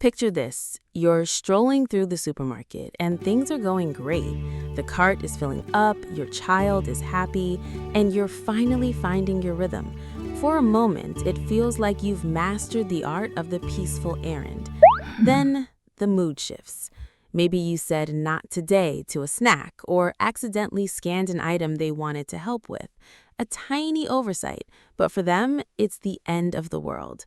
Picture this. You're strolling through the supermarket and things are going great. The cart is filling up, your child is happy, and you're finally finding your rhythm. For a moment, it feels like you've mastered the art of the peaceful errand. Then the mood shifts. Maybe you said not today to a snack or accidentally scanned an item they wanted to help with. A tiny oversight, but for them, it's the end of the world.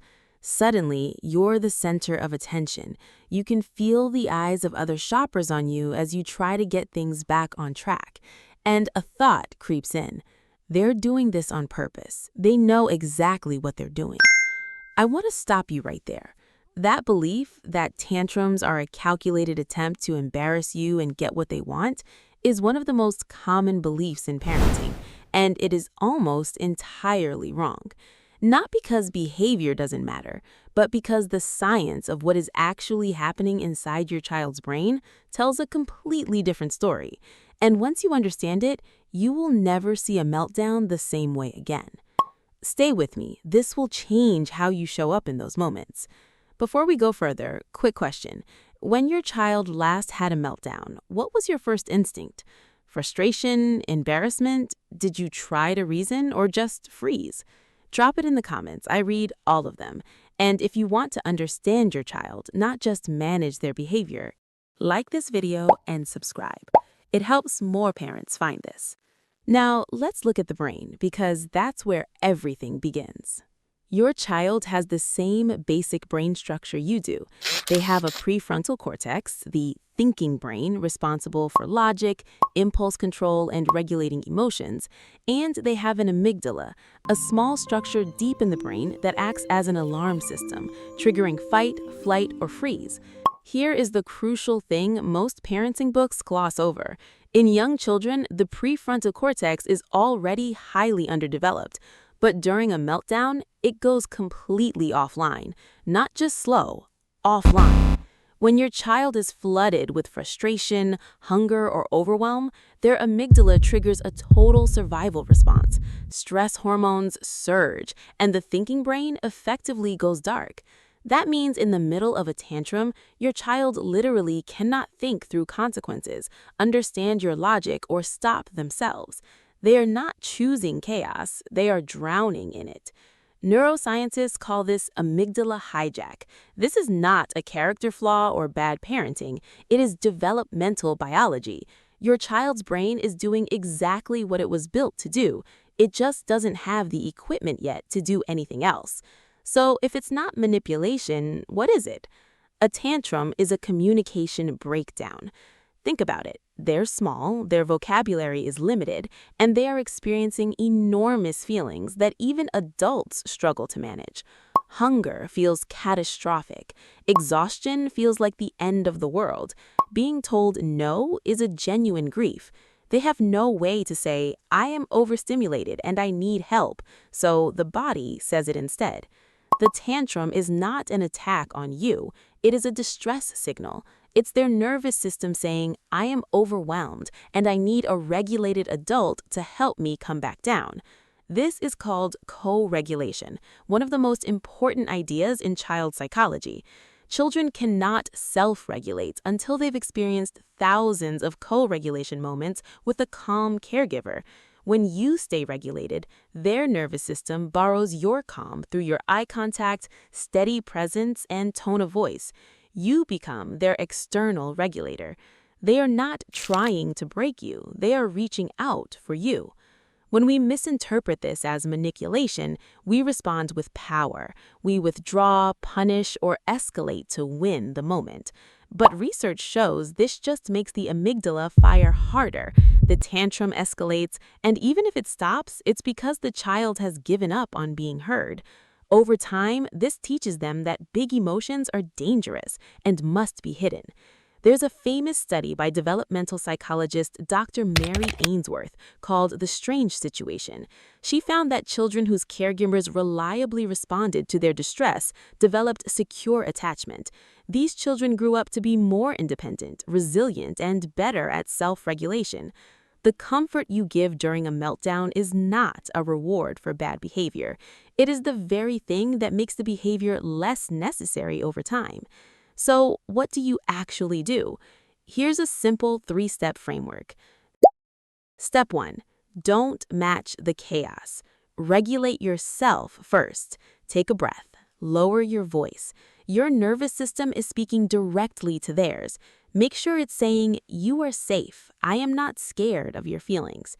Suddenly, you're the center of attention. You can feel the eyes of other shoppers on you as you try to get things back on track. And a thought creeps in. They're doing this on purpose. They know exactly what they're doing. I want to stop you right there. That belief that tantrums are a calculated attempt to embarrass you and get what they want is one of the most common beliefs in parenting, and it is almost entirely wrong. Not because behavior doesn't matter, but because the science of what is actually happening inside your child's brain tells a completely different story. And once you understand it, you will never see a meltdown the same way again. Stay with me. This will change how you show up in those moments. Before we go further, quick question. When your child last had a meltdown, what was your first instinct? Frustration? Embarrassment? Did you try to reason or just freeze? Drop it in the comments. I read all of them. And if you want to understand your child, not just manage their behavior, like this video and subscribe. It helps more parents find this. Now, let's look at the brain, because that's where everything begins. Your child has the same basic brain structure you do. They have a prefrontal cortex, the thinking brain responsible for logic, impulse control, and regulating emotions, and they have an amygdala, a small structure deep in the brain that acts as an alarm system, triggering fight, flight, or freeze. Here is the crucial thing most parenting books gloss over. In young children, the prefrontal cortex is already highly underdeveloped. But during a meltdown, it goes completely offline. Not just slow, offline. When your child is flooded with frustration, hunger, or overwhelm, their amygdala triggers a total survival response. Stress hormones surge, and the thinking brain effectively goes dark. That means in the middle of a tantrum, your child literally cannot think through consequences, understand your logic, or stop themselves. They are not choosing chaos, they are drowning in it. Neuroscientists call this amygdala hijack. This is not a character flaw or bad parenting. It is developmental biology. Your child's brain is doing exactly what it was built to do. It just doesn't have the equipment yet to do anything else. So if it's not manipulation, what is it? A tantrum is a communication breakdown. Think about it. They're small, their vocabulary is limited, and they are experiencing enormous feelings that even adults struggle to manage. Hunger feels catastrophic. Exhaustion feels like the end of the world. Being told no is a genuine grief. They have no way to say, I am overstimulated and I need help, so the body says it instead. The tantrum is not an attack on you. It is a distress signal. It's their nervous system saying, I am overwhelmed and I need a regulated adult to help me come back down. This is called co-regulation, one of the most important ideas in child psychology. Children cannot self-regulate until they've experienced thousands of co-regulation moments with a calm caregiver. When you stay regulated, their nervous system borrows your calm through your eye contact, steady presence, and tone of voice. You become their external regulator. They are not trying to break you. They are reaching out for you. When we misinterpret this as manipulation, we respond with power. We withdraw, punish, or escalate to win the moment. But research shows this just makes the amygdala fire harder. The tantrum escalates, and even if it stops, it's because the child has given up on being heard. Over time, this teaches them that big emotions are dangerous and must be hidden. There's a famous study by developmental psychologist Dr. Mary Ainsworth called The Strange Situation. She found that children whose caregivers reliably responded to their distress developed secure attachment. These children grew up to be more independent, resilient, and better at self-regulation. The comfort you give during a meltdown is not a reward for bad behavior. It is the very thing that makes the behavior less necessary over time. So, what do you actually do? Here's a simple 3-step framework. Step 1. Don't match the chaos. Regulate yourself first. Take a breath. Lower your voice. Your nervous system is speaking directly to theirs. Make sure it's saying, "You are safe. I am not scared of your feelings."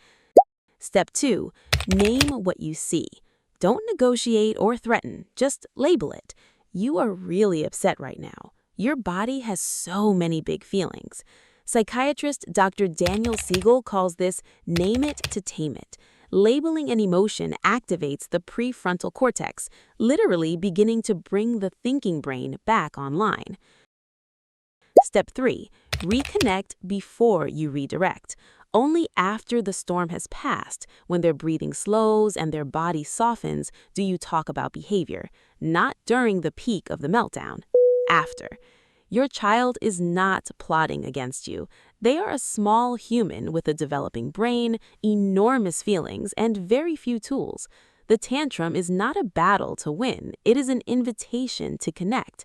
Step 2. Name what you see. Don't negotiate or threaten. Just label it. You are really upset right now. Your body has so many big feelings. Psychiatrist Dr. Daniel Siegel calls this "name it to tame it." Labeling an emotion activates the prefrontal cortex, literally beginning to bring the thinking brain back online. Step 3. Reconnect before you redirect. Only after the storm has passed, when their breathing slows and their body softens, do you talk about behavior, not during the peak of the meltdown. After. Your child is not plotting against you. They are a small human with a developing brain, enormous feelings, and very few tools. The tantrum is not a battle to win, it is an invitation to connect.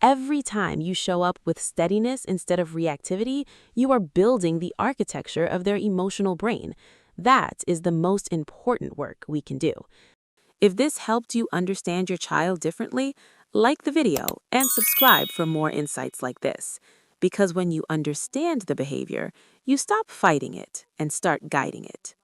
Every time you show up with steadiness instead of reactivity, you are building the architecture of their emotional brain. That is the most important work we can do. If this helped you understand your child differently, like the video and subscribe for more insights like this. Because when you understand the behavior, you stop fighting it and start guiding it.